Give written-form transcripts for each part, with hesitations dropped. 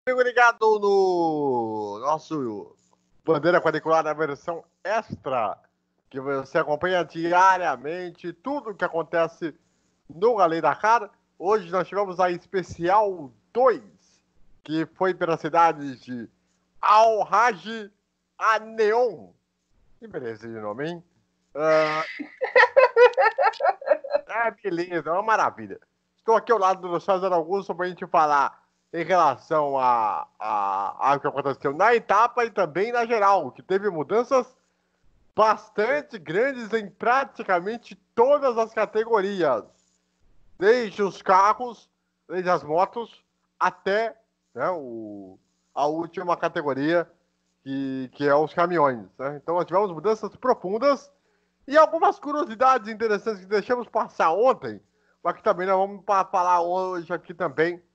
Amigo ligado no nosso Bandeira Quadriculada na versão extra, que você acompanha diariamente tudo o que acontece no Rally Dakar. Hoje nós tivemos a especial 2, que foi pela cidade de Al-Haj Aneon. Que beleza de nome, hein? Beleza, é uma maravilha. Estou aqui ao lado do César Augusto para a gente falar em relação ao que aconteceu na etapa e também na geral, que teve mudanças bastante grandes em praticamente todas as categorias, desde os carros, desde as motos, até, né, a última categoria, que é os caminhões. Né? Então nós tivemos mudanças profundas e algumas curiosidades interessantes que deixamos passar ontem, mas que também nós vamos falar hoje aqui também,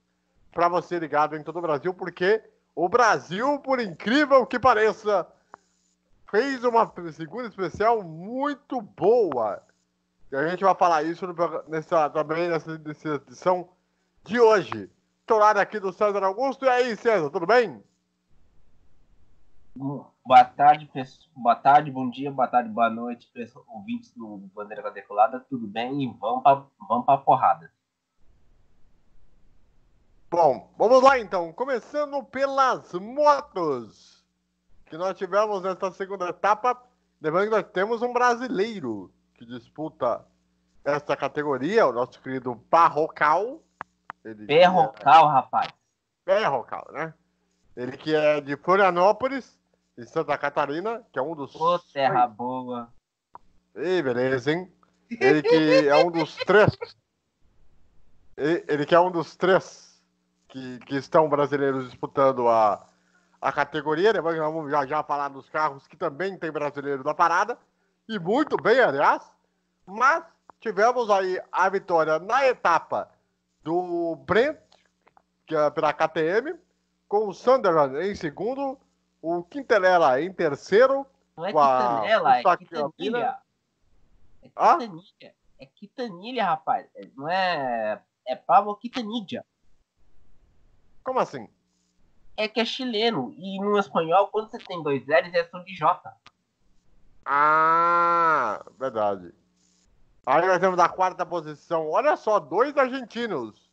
para você ligado em todo o Brasil, porque o Brasil, por incrível que pareça, fez uma segunda especial muito boa. E a gente vai falar isso também nessa edição de hoje. Estou lá aqui do César Augusto. E aí, César, tudo bem? Boa tarde, bom dia, boa tarde, boa noite, ouvintes do Bandeira Quadriculada, tudo bem? E vamos pra porrada. Bom, vamos lá então, começando pelas motos que nós tivemos nesta segunda etapa. Lembrando que nós temos um brasileiro que disputa esta categoria, o nosso querido Barrocal. Perrocal, rapaz. Barrocal, né? Ele que é de Florianópolis, em Santa Catarina, que é um dos... Ô, terra boa. Ei, beleza, hein? Ele que é um dos três... Ele que é um dos três que estão brasileiros disputando a categoria. Depois nós vamos já falar dos carros que também tem brasileiro na parada. E muito bem, aliás. Mas tivemos aí a vitória na etapa do Brent, que é pela KTM, com o Sunderland em segundo, o Quintelella em terceiro. Não é Quintanilha, é Quintanilha. É Quintanilha. É Quintanilha, rapaz. Não é... É Pablo Quintanilha. Como assim? É que é chileno. E no espanhol, quando você tem dois L's, é som de J. Ah, verdade. Aí nós temos a quarta posição. Olha só, dois argentinos.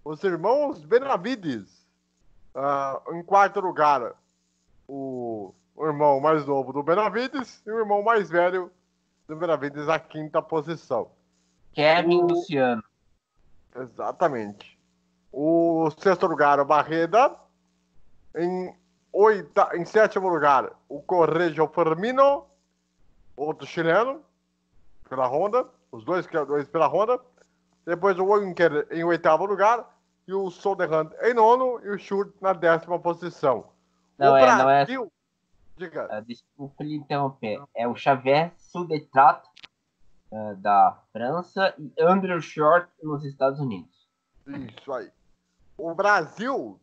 Os irmãos Benavides. Em quarto lugar, o irmão mais novo do Benavides e o irmão mais velho do Benavides, a quinta posição. Kevin Luciano. Exatamente. O sexto lugar, o Barreda. Em sétimo lugar, o Correjo Firmino, outro chileno, pela Honda. Os dois pela Honda. Depois o Winker em oitavo lugar. E o Soderhand em nono. E o Schurz na décima posição. Não é... Diga. Desculpa lhe interromper. É o Xavier Sudetrat, da França, e Andrew Short nos Estados Unidos. Isso aí. O Brasil,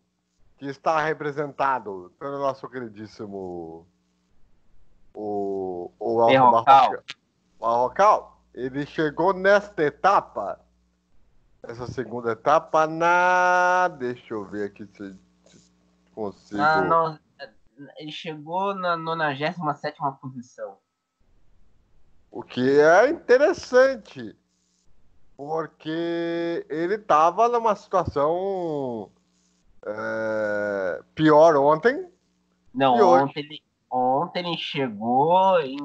que está representado pelo nosso queridíssimo o Barrocal, ele chegou nesta etapa, essa segunda etapa, deixa eu ver aqui se consigo... Não, ele chegou na 97ª posição. O que é interessante, porque ele estava numa situação pior ontem. Não, ontem ele chegou em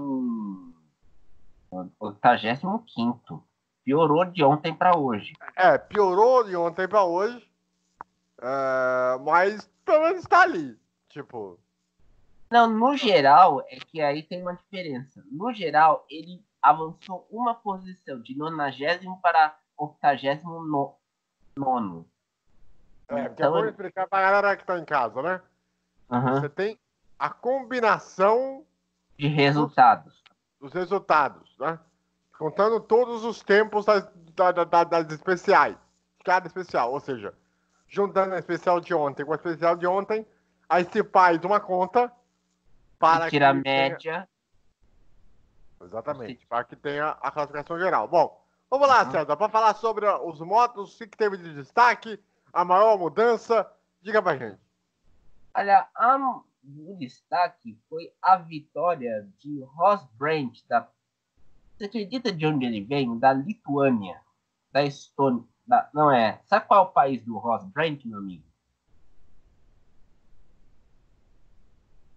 85º. Piorou de ontem para hoje. Piorou de ontem para hoje. Mas pelo menos está ali. Tipo... Não, no geral, é que aí tem uma diferença. No geral, ele avançou uma posição, de 90º para 89º. Porque é bom explicar para a galera que está em casa, né? Você tem a combinação de resultados. Dos resultados, né? Contando todos os tempos das especiais. Cada especial, ou seja, juntando a especial de ontem com a especial de ontem, aí se faz uma conta para tirar a média. Exatamente, para que tenha a classificação geral. Bom, vamos lá, César, para falar sobre os motos, o que teve de destaque, a maior mudança, diga pra gente. Olha, o destaque foi a vitória de Rosbrand. Você acredita de onde ele vem? Da Lituânia, da Estônia. Não é. Sabe qual é o país do Rosbrand, meu amigo?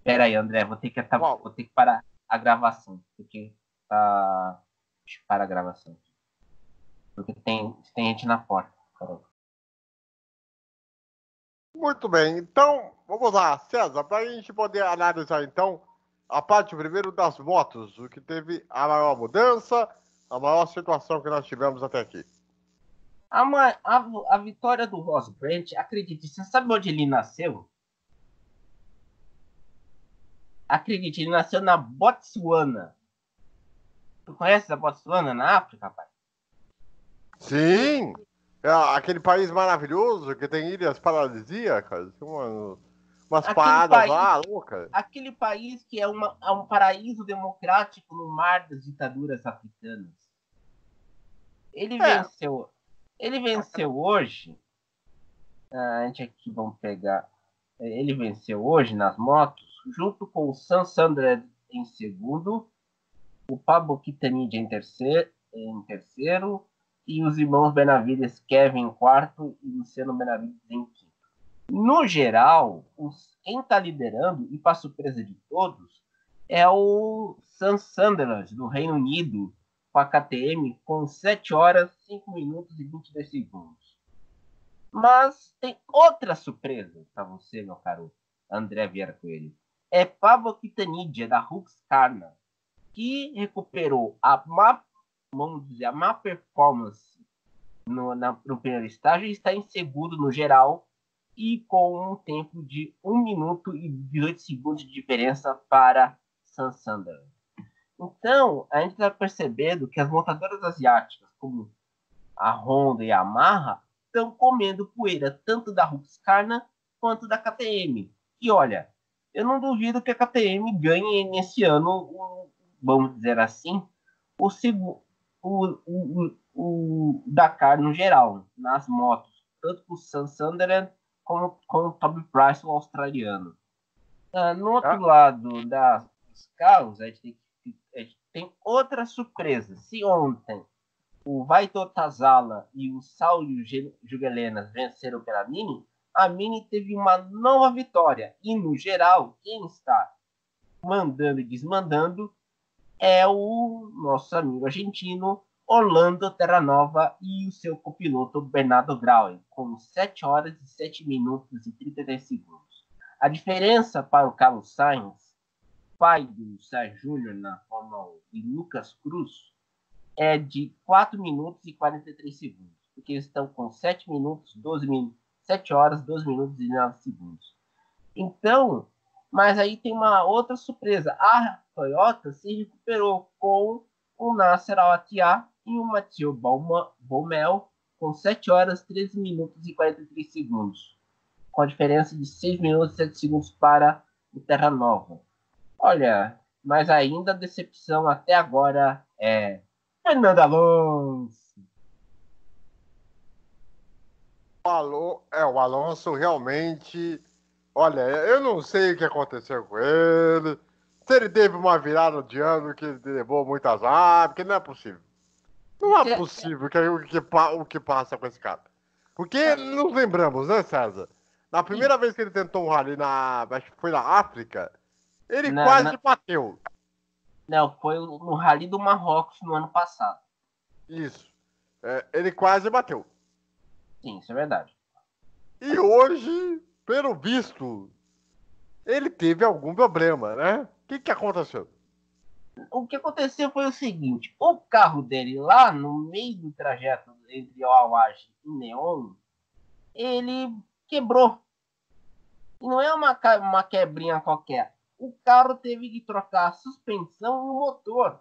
Pera aí, André, Uau. vou ter que parar a gravação. Porque tá. Deixa eu parar a gravação. Porque tem gente na porta. Peraí. Muito bem, então, vamos lá, César, para a gente poder analisar, então, a parte primeiro das motos, o que teve a maior mudança, a maior situação que nós tivemos até aqui. A vitória do Rosbrand, acredite, você sabe onde ele nasceu? Acredite, ele nasceu na Botsuana. Tu conhece a Botsuana na África, rapaz? Sim, é aquele país maravilhoso que tem ilhas paradisíacas, umas Aquele paradas país, lá, loucas. aquele país que é um paraíso democrático no mar das ditaduras africanas. Ele É, venceu. Ele venceu hoje. A gente aqui vamos pegar. Ele venceu hoje nas motos, junto com o Sam Sandra em segundo, o Pablo Quintanilha em terceiro e os irmãos Benavides Kevin em quarto e Luciano Benavides em quinto. No geral, quem está liderando, e para surpresa de todos, é o Sam Sunderland, do Reino Unido, com a KTM, com 7 horas, 5 minutos e 22 segundos. Mas tem outra surpresa para você, meu caro André Vieira Coelho. É Pablo Quintanilha, da Husqvarna, que recuperou vamos dizer, a má performance no primeiro estágio e está em segundo no geral e com um tempo de 1 minuto e 18 segundos de diferença para Sunderland. Então, a gente está percebendo que as montadoras asiáticas, como a Honda e a Yamaha, estão comendo poeira tanto da Husqvarna quanto da KTM. E olha, eu não duvido que a KTM ganhe nesse ano, vamos dizer assim, o, o Dakar no geral, nas motos, tanto com o Sam Sunderland como com o Toby Price, o australiano. No outro é, lado dos carros, a gente tem outra surpresa. Se ontem o Vaito Tazala e o Saulo Jugelenas venceram pela Mini, a Mini teve uma nova vitória. E, no geral, quem está mandando e desmandando é o nosso amigo argentino Orlando Terranova e o seu copiloto Bernardo Grau, com 7 horas e 7 minutos e 33 segundos. A diferença para o Carlos Sainz, pai do Sérgio Júnior na Fórmula 1, e Lucas Cruz, é de 4 minutos e 43 segundos, porque eles estão com 7 minutos, 7 horas, 12 minutos e 9 segundos. Então, mas aí tem uma outra surpresa. A Toyota se recuperou com o Nasser Al-Attiyah e o Mathieu Baumel com 7 horas, 13 minutos e 43 segundos, com a diferença de 6 minutos e 7 segundos para o Terra Nova. Olha, mas ainda a decepção até agora é Fernando Alonso. o Alonso realmente. Olha, eu não sei o que aconteceu com ele. Se ele teve uma virada de ano que ele levou muitas azar, porque não é possível. Não é Que, possível o que passa com esse cara. Porque nos lembramos, né, César? Na primeira vez que ele tentou um rally acho que foi na África, ele na, quase na, bateu. não, foi no Rally do Marrocos no ano passado. Isso. Ele quase bateu. Sim, isso é verdade. E hoje, pelo visto, ele teve algum problema, né? O que aconteceu? O que aconteceu foi o seguinte: o carro dele lá no meio do trajeto entre o Awage e Neon, ele quebrou. E não é uma quebrinha qualquer. O carro teve que trocar a suspensão e o motor.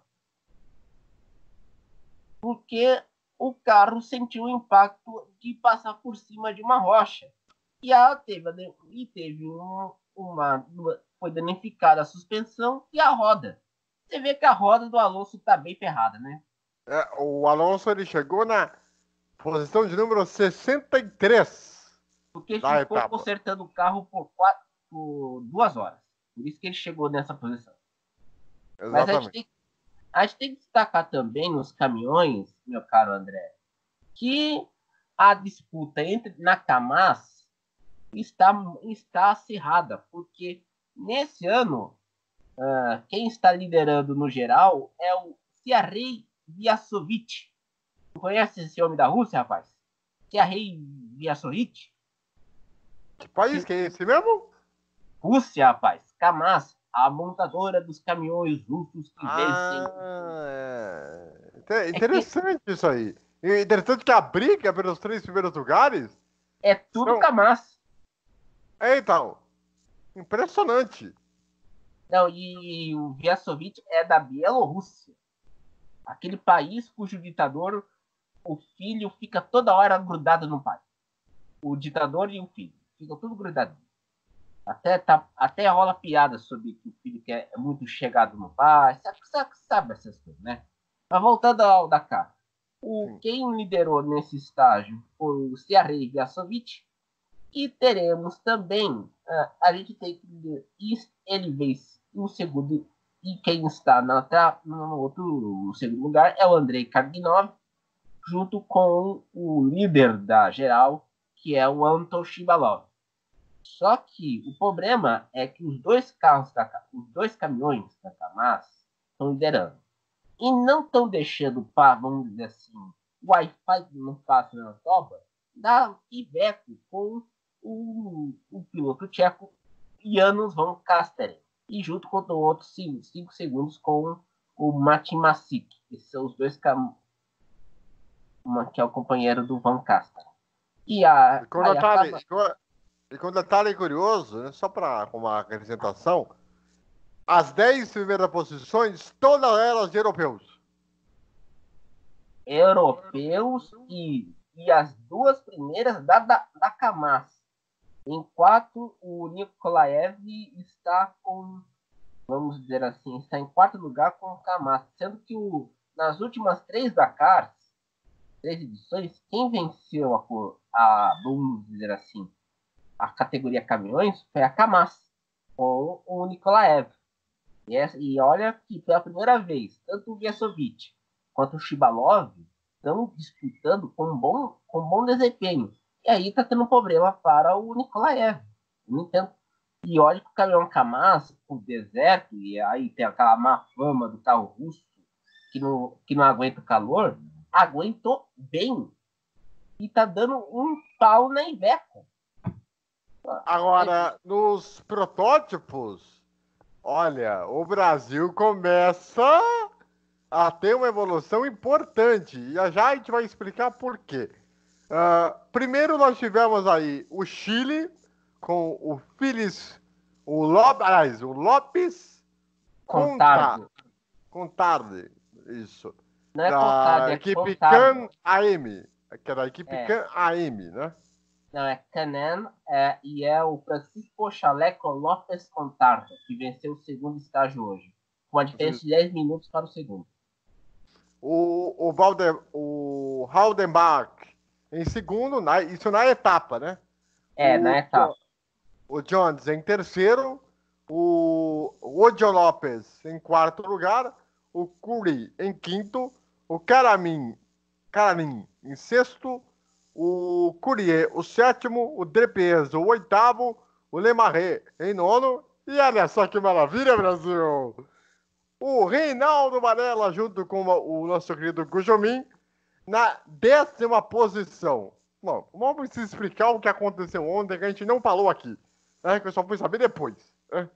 Porque o carro sentiu o impacto de passar por cima de uma rocha. Teve foi danificada a suspensão e a roda. Você vê que a roda do Alonso tá bem ferrada, né? O Alonso ele chegou na posição de número 63 Porque da ficou etapa. consertando o carro por 4. por 2 horas. Por isso que ele chegou nessa posição. Mas Exatamente. a gente tem que destacar também nos caminhões, meu caro André, que a disputa entre Nakamas está acirrada, porque nesse ano quem está liderando no geral é o Serhei Vyasovich. Tu conhece esse homem da Rússia, rapaz? Serhei Vyasovich? Que país que é esse mesmo? Rússia, rapaz. Kamaz, a montadora dos caminhões russos que vencem. É que Interessante isso aí. E interessante que a briga pelos 3 primeiros lugares é tudo são... Kamaz. Então, impressionante. Não, e o Vyasovich é da Bielorrússia. Aquele país cujo ditador, o filho fica toda hora grudado no pai. O ditador e o filho. Ficam tudo grudados. Até rola piada sobre que o filho que é muito chegado no pai. Sabe essas coisas, né? Mas voltando ao Dakar. Quem liderou nesse estágio foi o Serhei Vyasovich. E teremos também, a gente tem que ele vence o segundo, e quem está no segundo lugar é o Andrei Karginov, junto com o líder da geral, que é o Anton Shibalov. Só que o problema é que os dois caminhões da Kamaz estão liderando. E não estão deixando, vamos dizer assim, o Wi-Fi que não passa na toba, dar Iveco com o piloto tcheco Janusz Van Kasteren. E junto com o outro 5 segundos com o Matin Masik. Esses são os dois que é o companheiro do Van Kasteren. E com um detalhe curioso, né, só para uma acrescentação, as 10 primeiras posições, todas elas de europeus. Europeus e as 2 primeiras da Kamaz. Enquanto o Nikolaev está com, vamos dizer assim, está em 4º lugar com o Kamaz, sendo que nas últimas 3 Dakars, 3 edições, quem venceu vamos dizer assim, a categoria caminhões foi a Kamaz, com o Nikolaev. E olha que pela primeira vez, tanto o Vyasovich quanto o Shibalov estão disputando com bom desempenho. E aí tá tendo um problema para o Nikolaev. Não entendo. E olha que o caminhão Kamaz, o deserto, e aí tem aquela má fama do carro russo que não aguenta o calor, aguentou bem. E tá dando um pau na Iveco. Agora, nos protótipos, olha, o Brasil começa a ter uma evolução importante. E já a gente vai explicar por quê. Primeiro nós tivemos aí o Chile com o Lopes Contardi, isso. Não é da Contardi, é equipe Contardi. Can AM, que é da equipe Can AM, né? Não, é Canan e é o Francisco Chaleco Lopes Contardi, que venceu o segundo estágio hoje, com a diferença de 10 minutos para o segundo. O Haldenbach em segundo, isso na etapa, né? Na etapa. O Jones em terceiro, o Odio Lopes em 4º lugar, o Curi em 5º, o Karamin em 6º, o Courier o 7º, o Drepes o 8º, o Lemarre em 9º, e olha só que maravilha, Brasil! O Reinaldo Varela junto com o nosso querido Gujomin na 10ª posição. Bom, vamos explicar o que aconteceu ontem, que a gente não falou aqui, né, que eu só fui saber depois. Né?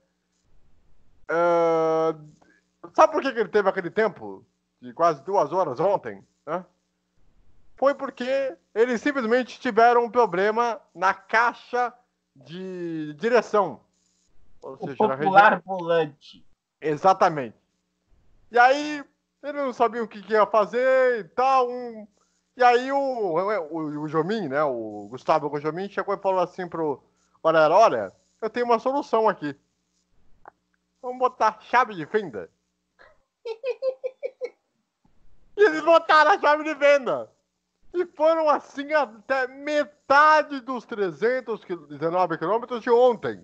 Sabe por que ele teve aquele tempo de quase 2 horas ontem? Né? Foi porque eles simplesmente tiveram um problema na caixa de direção. Ou seja, popular volante. Exatamente. E aí, ele não sabia o que ia fazer e tal. E aí o Jomin, né, o Gustavo Jomin, chegou e falou assim pro Varela, olha, eu tenho uma solução aqui. Vamos botar chave de fenda. E eles botaram a chave de fenda. E foram assim até metade dos 319 quilômetros de ontem.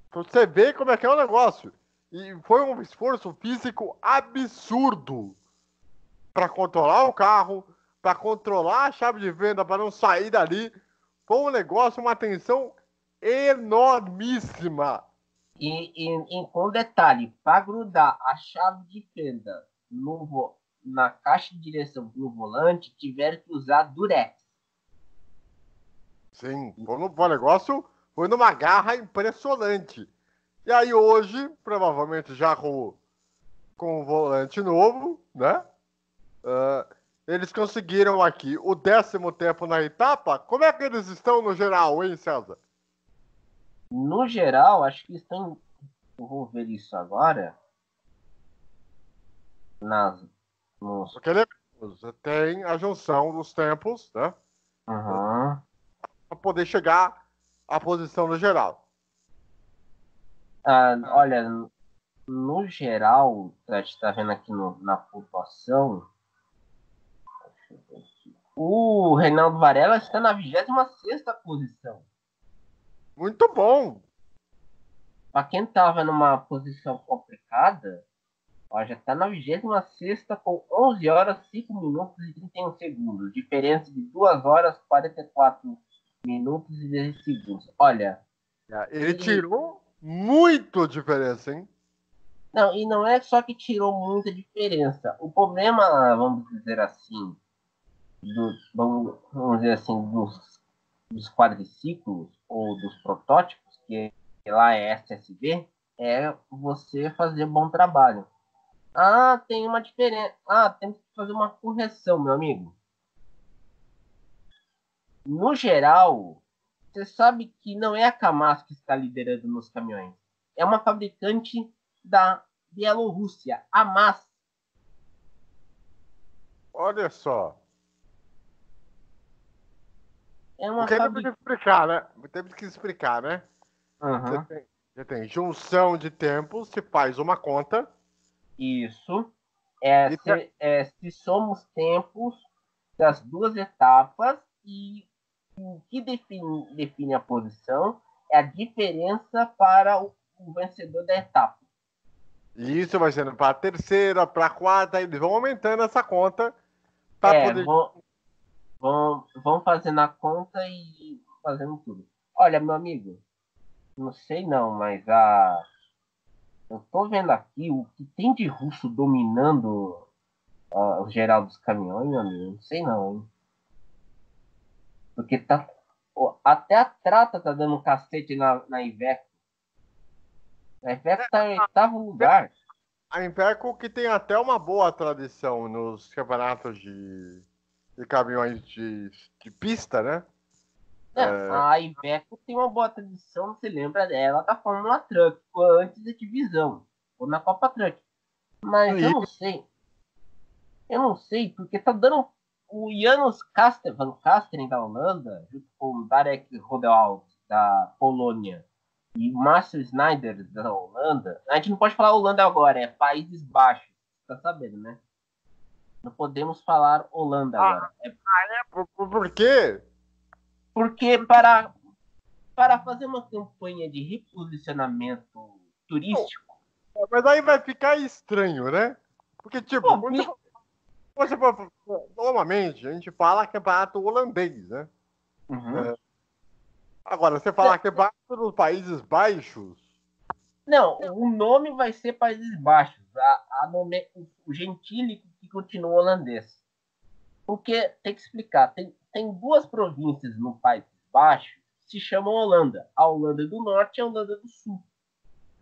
Pra você ver como é que é o negócio. E foi um esforço físico absurdo para controlar o carro, para controlar a chave de venda, para não sair dali. Foi um negócio, uma tensão enormíssima. E com detalhe, para grudar a chave de fenda na caixa de direção no volante, tiveram que usar durex. Sim, foi um negócio, foi numa garra impressionante. E aí hoje, provavelmente já com o volante novo, né? Uh, eles conseguiram aqui o 10º tempo na etapa. Como é que eles estão no geral, hein, César? No geral, acho que estão. Eu vou ver isso agora. Porque lembramos, tem a junção dos tempos, né? Uhum. Para poder chegar à posição no geral. Olha, no geral, a gente está vendo aqui na pontuação. O Reinaldo Varela está na 26ª posição. Muito bom. Para quem estava numa posição complicada, ó, já está na 26ª com 11 horas, 5 minutos e 31 segundos. Diferença de 2 horas, 44 minutos e 10 segundos. Olha, ele tirou muito diferença, hein? Não, e não é só que tirou muita diferença. O problema, vamos dizer assim, vamos dizer assim, dos quadriciclos ou dos protótipos, que lá é SSB, é você fazer bom trabalho. Tem uma diferença. Temos que fazer uma correção, meu amigo. No geral, você sabe que não é a Kamaz que está liderando nos caminhões. É uma fabricante da Bielorrússia, a MAS. Olha só. É uma Porque temos que explicar, né? Temos que explicar, né? Uhum. Você tem junção de tempos, se faz uma conta. Isso. E Se somos tempos das duas etapas e o que define a posição é a diferença para o vencedor da etapa. E isso vai sendo para a terceira, para a quarta, eles vão aumentando essa conta para poder. Vão fazendo a conta e fazendo tudo. Olha, meu amigo, não sei não, mas eu tô vendo aqui o que tem de russo dominando o geral dos caminhões, meu amigo. Não sei não, hein? Porque até a Trata tá dando um cacete na Iveco. A Iveco tá em 8º lugar. A Impeco que tem até uma boa tradição nos campeonatos de caminhões de pista, né? A Iveco tem uma boa tradição, você lembra dela, da Fórmula Truck, antes da divisão, ou na Copa Truck. Mas eu não sei. Eu não sei, porque tá dando o Janusz Van Kasteren da Holanda, junto com o Darek Rodewaal da Polônia e o Márcio Snyder da Holanda. A gente não pode falar Holanda agora, é Países Baixos. Tá sabendo, né? Não podemos falar Holanda agora. Por quê? Porque para fazer uma campanha de reposicionamento turístico. Mas aí vai ficar estranho, né? Porque, tipo, normalmente a gente fala campeonato holandês, né? Uhum. Agora, você falar campeonato dos Países Baixos. Não, o nome vai ser Países Baixos. O gentílico que continua holandês. Porque tem que explicar. Tem duas províncias no Países Baixos que se chamam Holanda. A Holanda do Norte e a Holanda do Sul.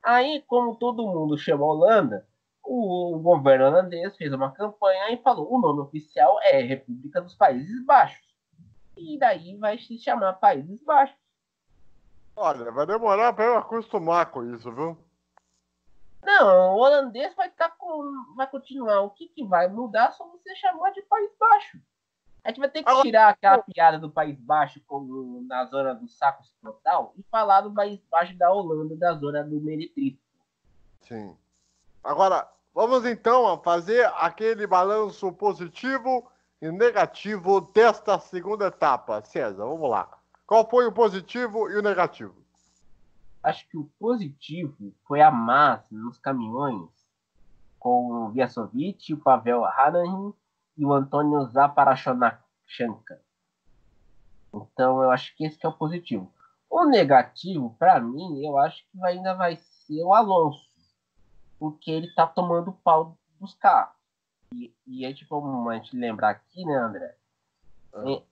Aí, como todo mundo chama Holanda, o governo holandês fez uma campanha e falou: o nome oficial é República dos Países Baixos. E daí vai se chamar Países Baixos. Olha, vai demorar para eu acostumar com isso, viu? Não, o holandês vai continuar. O que vai mudar só você chamar de País Baixo. A gente vai ter que tirar aquela piada do País Baixo na zona do saco escrotal e falar do País Baixo da Holanda, da zona do Meretriz. Sim. Agora, vamos então fazer aquele balanço positivo e negativo desta segunda etapa. César, vamos lá. Qual foi o positivo e o negativo? acho que o positivo foi a massa nos caminhões com o Viasovic, o Pavel Haranin e o Antônio Zaparachonachanka. Então, eu acho que esse que é o positivo. O negativo, para mim, eu acho que ainda vai ser o Alonso, porque ele tá tomando pau dos carros. E é tipo, como a gente lembrar aqui, né, André?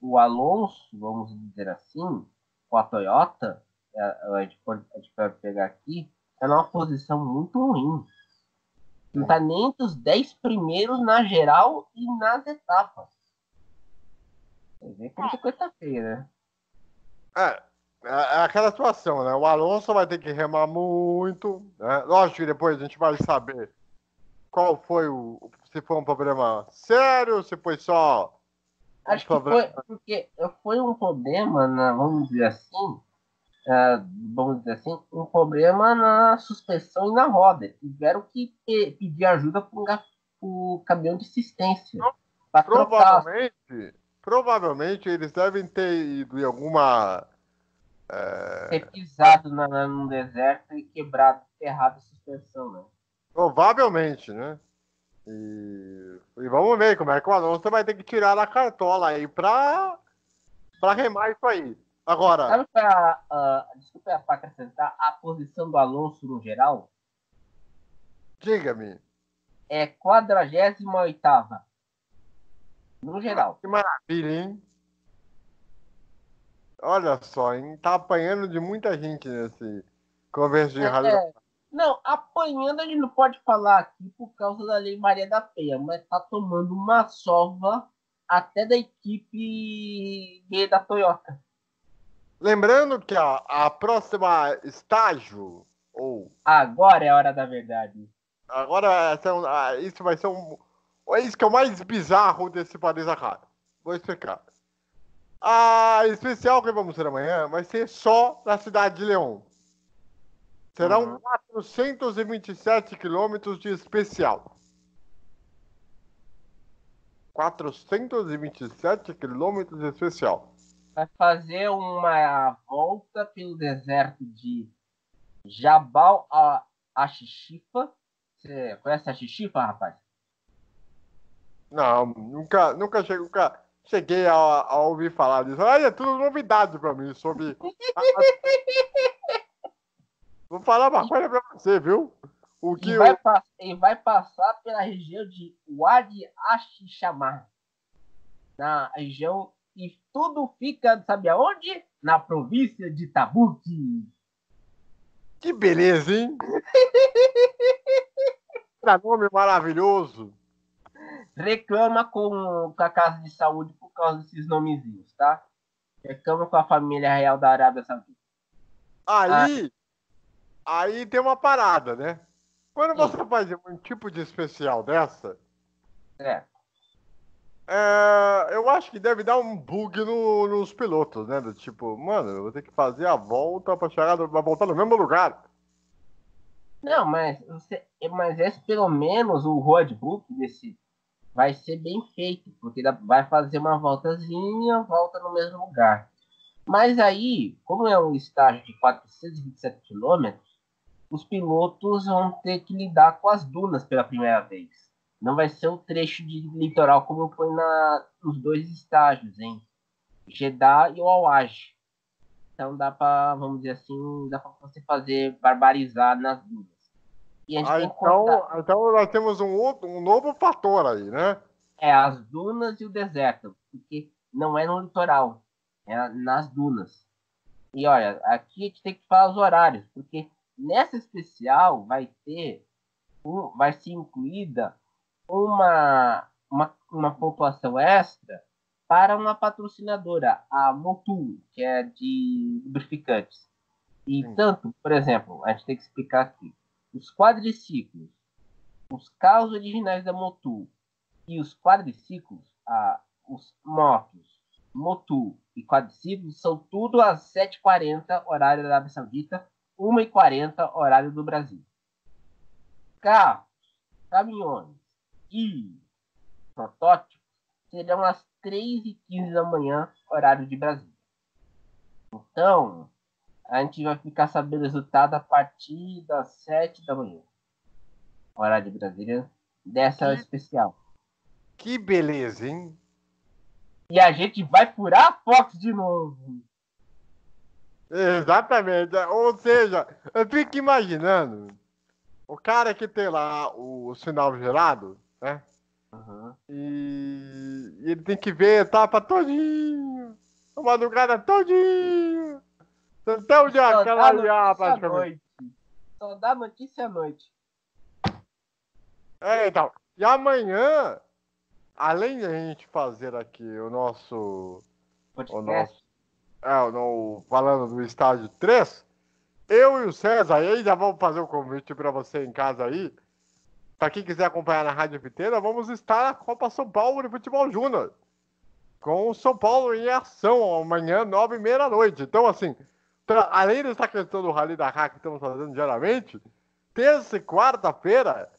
O Alonso, vamos dizer assim, com a Toyota, a gente pode pegar aqui, tá numa posição muito ruim. Não tá nem entre os 10 primeiros na geral e nas etapas. Você vê como que coisa tá feia, né? É aquela situação, né? O Alonso vai ter que remar muito, né? Lógico que depois a gente vai saber qual foi se foi um problema sério, se foi só um Acho que problema. foi porque foi um problema, vamos dizer assim, um problema na suspensão e na roda. Tiveram que pedir ajuda para o caminhão de assistência para trocar. Provavelmente eles devem ter ido em alguma. Ter pisado no deserto e quebrado, errado a suspensão, né? Provavelmente, né? E vamos ver como é que o Alonso vai ter que tirar a cartola aí pra remar isso aí. Agora, Sabe desculpa para acrescentar, a posição do Alonso no geral diga-me. é 48ª, no geral. Que maravilha, hein? Olha só, hein? Tá apanhando de muita gente nesse conversa de rally. Não, apanhando a gente não pode falar aqui por causa da Lei Maria da Penha, mas tá tomando uma sova até da equipe da Toyota. Lembrando que a próxima estágio, ou Agora é a hora da verdade. agora isso vai ser é isso que é o mais bizarro desse Paris Dakar. Vou explicar. A especial que vamos ter amanhã vai ser só na cidade de León. Serão 427 quilômetros de especial. 427 quilômetros de especial. Vai fazer uma volta pelo deserto de Jabal a-Xixifa. Você conhece a Xixifa, rapaz? Não, nunca cheguei a ouvir falar disso. Olha, é tudo novidade para mim sobre. Vou falar uma coisa para você, viu? O que E vai passar pela região de Wadi Axixamar, na região, e tudo fica, sabe aonde? Na província de Tabuque. Que beleza, hein? Que nome maravilhoso. Reclama com a Casa de Saúde por causa desses nomezinhos, tá? Reclama com a família real da Arábia Saudita. Aí tem uma parada, né? Quando você faz um tipo de especial dessa, eu acho que deve dar um bug nos pilotos, né? Do tipo, mano, eu vou ter que fazer a volta pra chegar, pra voltar no mesmo lugar. Não, mas esse pelo menos o roadbook desse vai ser bem feito, porque vai fazer uma voltazinha, volta no mesmo lugar. Mas aí, como é um estágio de 427 quilômetros, os pilotos vão ter que lidar com as dunas pela primeira vez. Não vai ser o trecho de litoral como foi nos dois estágios, hein? Jeddah e o Al-Aj. Então dá para, vamos dizer assim, dá para você fazer barbarizar nas dunas. E a gente tem que contar. Então nós temos um novo fator aí, né? As dunas e o deserto, porque não é no litoral, é nas dunas. E olha, aqui a gente tem que falar os horários, porque nessa especial vai ser incluída uma pontuação extra para uma patrocinadora, a Motul, que é de lubrificantes. E tanto, por exemplo, a gente tem que explicar aqui, os quadriciclos, os carros originais da Motul e os quadriciclos, os motos, Motul e quadriciclos, são tudo às 7h40, horário da Arábia Saudita, 1h40, horário do Brasil. Carros, caminhões e protótipos serão às 3h15 da manhã, horário de Brasília. Então, A gente vai ficar sabendo o resultado a partir das 7 da manhã. Horário de Brasília. Dessa Que, especial. que beleza, hein? E a gente vai furar a Fox de novo. Exatamente. Ou seja, eu fico imaginando o cara que tem lá o sinal gerado, né? Uhum. E ele tem que ver a etapa todinha, a madrugada todinha, até o dia Só dá clarear notícia à praticamente. noite. Só dá notícia à noite. Então, e amanhã, além de a gente fazer aqui o nosso, o Podcast. nosso, falando do estágio 3, eu e o César aí já vamos fazer um convite para você em casa aí. Para quem quiser acompanhar na Rádio Viteira, vamos estar na Copa São Paulo de Futebol Júnior. Com o São Paulo em ação amanhã, 9h30 da noite. Então, assim, além dessa questão do Rally Dakar que estamos fazendo diariamente, terça e quarta-feira,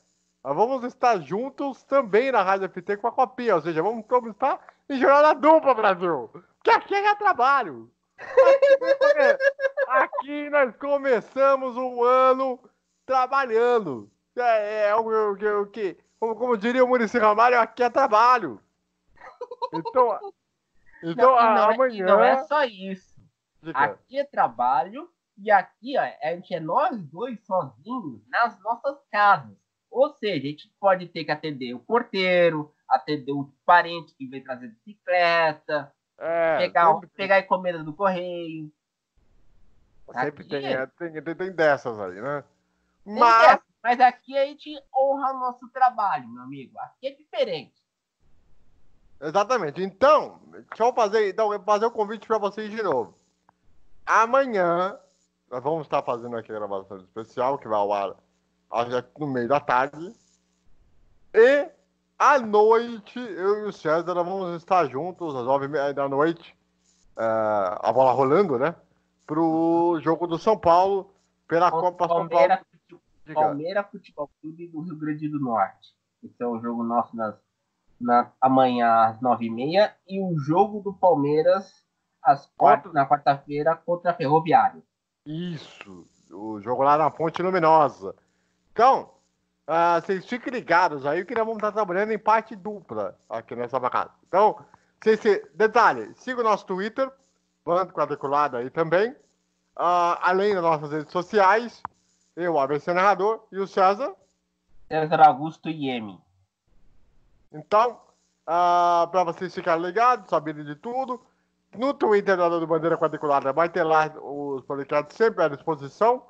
nós vamos estar juntos também na Rádio FT com a Copinha. Ou seja, vamos estar em jornada dupla, Brasil. Porque aqui é trabalho. Aqui nós começamos o ano trabalhando. O que, como diria o Muricy Ramalho, aqui é trabalho. Então, Não, e não é amanhã. só isso. Diga. Aqui é trabalho e aqui ó, a gente é nós dois sozinhos nas nossas casas. Ou seja, a gente pode ter que atender o porteiro, atender o parente que vem trazer bicicleta, Sempre tem. pegar encomenda do correio. Sempre Aqui tem, tem dessas aí, né? tem Mas, dessa, mas aqui a gente honra o nosso trabalho, meu amigo. Aqui é diferente. exatamente. Então, deixa eu fazer o convite para vocês de novo. Amanhã, nós vamos estar fazendo aqui a gravação especial, que vai ao ar no meio da tarde. E, à noite, eu e o César vamos estar juntos, às 9h30 da noite, a bola rolando, né? Pro jogo do São Paulo, pela Copa São Paulo. Diga. Palmeiras Futebol Clube do Rio Grande do Norte. Esse é o jogo nosso amanhã às 9h30 e o jogo do Palmeiras na quarta-feira contra a Ferroviária. Isso, o jogo lá na Ponte Luminosa. Então, vocês fiquem ligados aí que nós vamos estar trabalhando em parte dupla aqui nessa bacana. Então, detalhe, siga o nosso Twitter, Bando Quadriculado aí também, além das nossas redes sociais, eu, ABC Narrador, e o César. César Augusto Ieme. Então, para vocês ficarem ligados, saberem de tudo, no Twitter do Bandeira Quadriculada vai ter lá os podcasts sempre à disposição.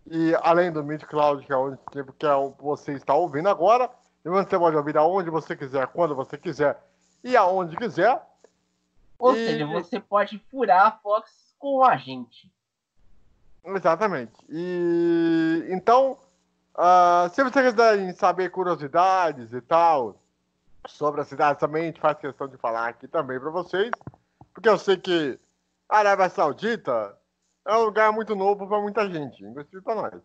E além do Mid-Cloud, que é o que você está ouvindo agora, e você pode ouvir aonde você quiser, quando você quiser e aonde quiser. Ou seja, você pode furar a Fox com a gente. Exatamente. E então, se você quiser saber curiosidades e tal sobre a cidade, também a gente faz questão de falar aqui também para vocês, porque eu sei que a Arábia Saudita é um lugar muito novo para muita gente, inclusive para nós.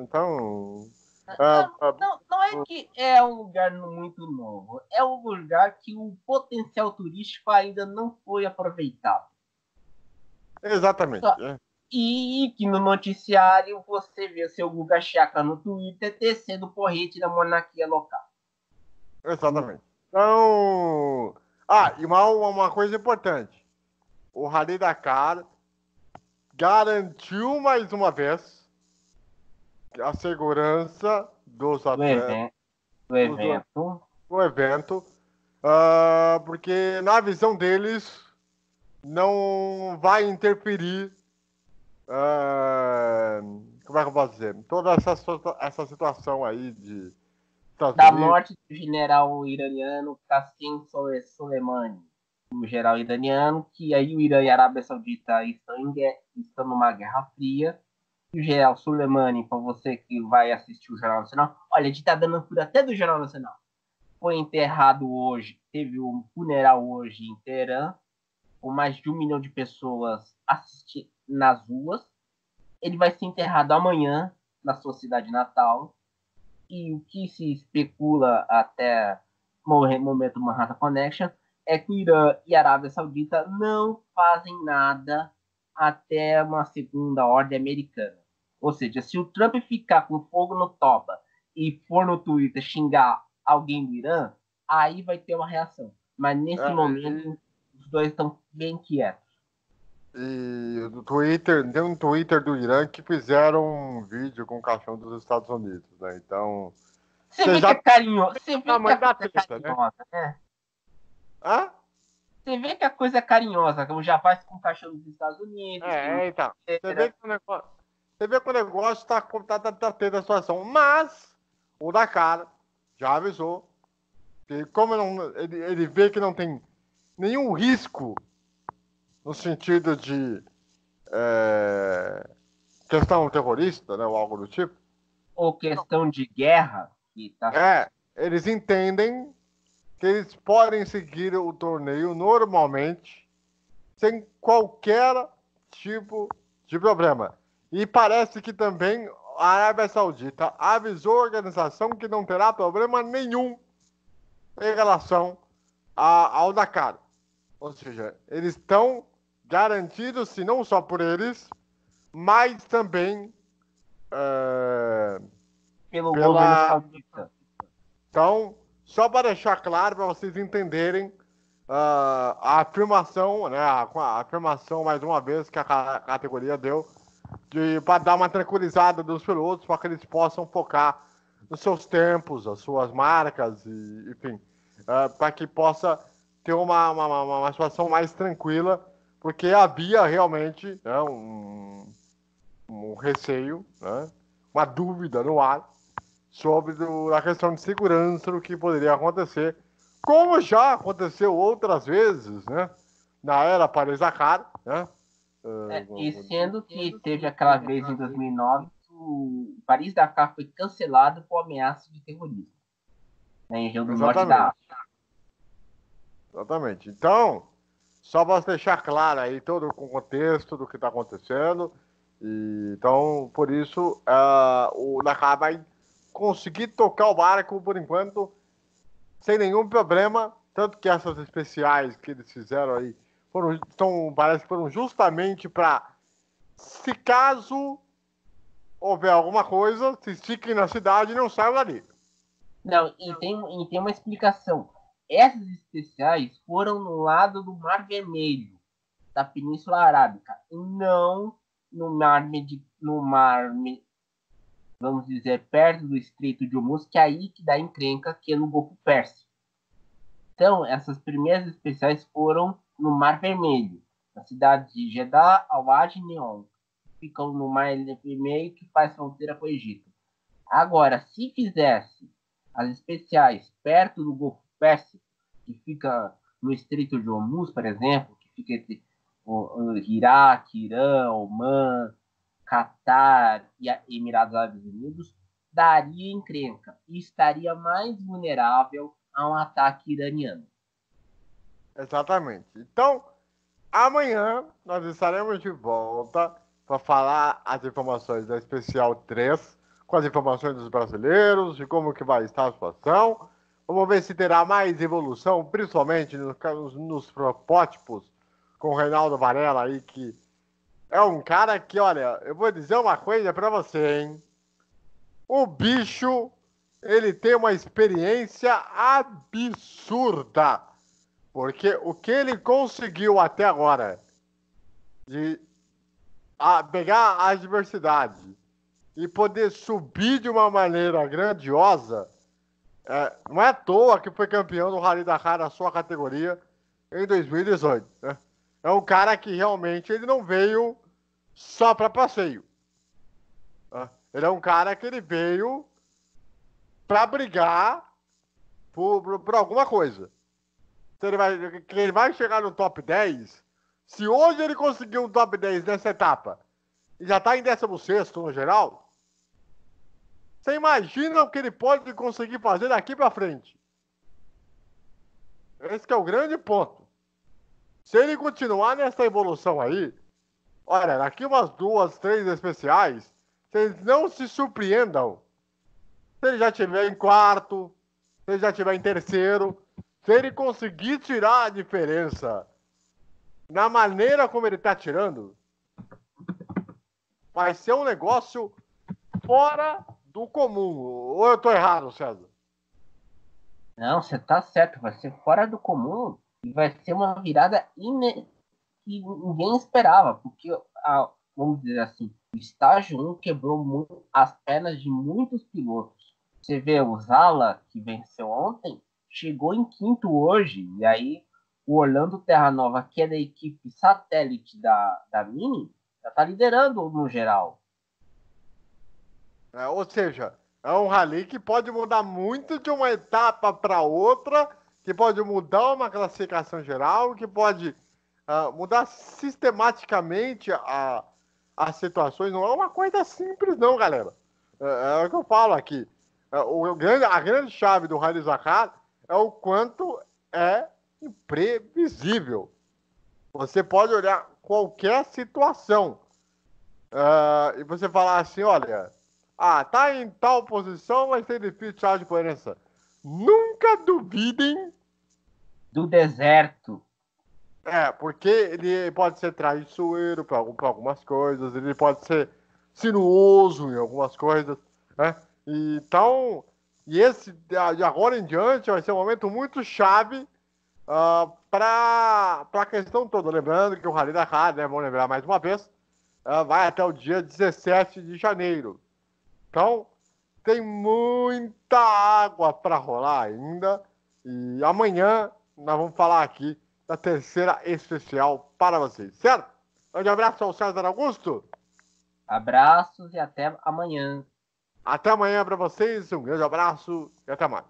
Então, Não é que é um lugar muito novo, é um lugar que o potencial turístico ainda não foi aproveitado. exatamente. E que no noticiário você vê o seu Guga Chakra no Twitter descendo o porrete da monarquia local. Exatamente. Então. E uma coisa importante. O Rally Dakar garantiu mais uma vez a segurança dos atletas do evento, porque na visão deles não vai interferir, como é que eu posso dizer, toda essa situação aí da morte do general iraniano Qasem Soleimani, o general iraniano, que aí o Irã e a Arábia Saudita estão numa guerra fria. E o general Soleimani, para você que vai assistir o Jornal Nacional, olha, a gente tá dando furo até do Jornal Nacional. Foi enterrado hoje, teve um funeral hoje em Teherã, com mais de 1 milhão de pessoas assistindo nas ruas. Ele vai ser enterrado amanhã na sua cidade natal. E o que se especula até o momento Manhattan Connection é que o Irã e a Arábia Saudita não fazem nada até uma segunda ordem americana. Ou seja, se o Trump ficar com fogo no toba e for no Twitter xingar alguém do Irã, aí vai ter uma reação. Mas nesse momento, os dois estão bem quietos. E do Twitter, tem um Twitter do Irã que fizeram um vídeo com o caixão dos Estados Unidos, né? Então. Você vê que é carinhoso. Você vê que a coisa é carinhosa, né? Hã? Você vê que a coisa é carinhosa, como já faz com o caixão dos Estados Unidos. Então. Você vê que o negócio tá tendo a situação. Mas o Dakar já avisou que como ele vê que não tem nenhum risco no sentido de questão terrorista, né, ou algo do tipo. Ou questão de guerra. Que tá... Eles entendem que eles podem seguir o torneio normalmente, sem qualquer tipo de problema. E parece que também a Arábia Saudita avisou a organização que não terá problema nenhum em relação ao Dakar. Ou seja, eles estão garantidos, se não só por eles, mas também pelo governo saudita. Então, só para deixar claro, para vocês entenderem a afirmação, né, a afirmação, mais uma vez, que a categoria deu, para dar uma tranquilizada dos pilotos, para que eles possam focar nos seus tempos, as suas marcas, e, enfim, para que possa ter uma situação mais tranquila, porque havia realmente, né, um receio, né, uma dúvida no ar sobre a questão de segurança do que poderia acontecer, como já aconteceu outras vezes, né, na era Paris-Dakar, né? E sendo que teve aquela vez em 2009 que o Paris-Dakar foi cancelado por ameaça de terrorismo, na região do norte da África. Exatamente. Então, só para deixar claro aí todo o contexto do que está acontecendo, então, por isso, o Dakar vai conseguir tocar o barco, por enquanto, sem nenhum problema, tanto que essas especiais que eles fizeram aí parece que foram justamente para, se caso houver alguma coisa, se fiquem na cidade e não saiam dali. Não, e tem uma explicação. Essas especiais foram no lado do Mar Vermelho, da Península Arábica, e não no mar, vamos dizer, perto do Estreito de Hormuz, que é aí que dá encrenca, que é no Golfo Pérsico. Então, essas primeiras especiais foram no Mar Vermelho, na cidade de Jeddah, Al-Wad e Neom. Ficam no Mar Vermelho, que faz fronteira com o Egito. Agora, se fizesse as especiais perto do Golfo Pérsico, que fica no Estreito de Hormuz, por exemplo, que fica entre o Iraque, Irã, Omã, Catar e Emirados Árabes Unidos, daria encrenca e estaria mais vulnerável a um ataque iraniano. Exatamente. Então, amanhã nós estaremos de volta para falar as informações da Especial 3, com as informações dos brasileiros, de como que vai estar a situação. Vamos ver se terá mais evolução, principalmente nos protótipos, com o Reinaldo Varela aí, que é um cara que, olha, eu vou dizer uma coisa para você, hein? O bicho, ele tem uma experiência absurda. Porque o que ele conseguiu até agora de pegar a adversidade e poder subir de uma maneira grandiosa, não é à toa que foi campeão do Rally Dakar na sua categoria em 2018. Né? É um cara que realmente ele não veio só para passeio. Né? Ele é um cara que ele veio para brigar por alguma coisa. Ele vai chegar no top 10. Se hoje ele conseguiu um top 10 nessa etapa e já está em 16º no geral, você imagina o que ele pode conseguir fazer daqui para frente. Esse que é o grande ponto. Se ele continuar nessa evolução aí, olha, daqui umas 2, 3 especiais, vocês não se surpreendam. Se ele já estiver em quarto, se ele já estiver em terceiro, se ele conseguir tirar a diferença na maneira como ele está tirando, vai ser um negócio fora do comum. Ou eu tô errado, César? Não, você tá certo, vai ser fora do comum e vai ser uma virada que ninguém esperava, porque, vamos dizer assim, o estágio 1 quebrou as pernas de muitos pilotos. Você vê o Zala, que venceu ontem, chegou em quinto hoje, e aí o Orlando Terranova, que é da equipe satélite da Mini, já tá liderando no geral. Ou seja, é um rally que pode mudar muito de uma etapa para outra, que pode mudar uma classificação geral, que pode mudar sistematicamente as situações. Não é uma coisa simples, não, galera. É o que eu falo aqui. A grande chave do Rally Dakar é o quanto é imprevisível. Você pode olhar qualquer situação e você falar assim, olha, tá em tal posição, vai ser difícil de diferença. Nunca duvidem do deserto. Porque ele pode ser traiçoeiro para algumas coisas, ele pode ser sinuoso em algumas coisas, né? Então, esse de agora em diante vai ser um momento muito chave para a questão toda. Lembrando que o Rally Dakar, né, vamos lembrar mais uma vez, vai até o dia 17 de janeiro. Então, tem muita água para rolar ainda. E amanhã nós vamos falar aqui da terceira especial para vocês, certo? Um abraço ao César Augusto. Abraços e até amanhã. Até amanhã para vocês. Um grande abraço e até mais.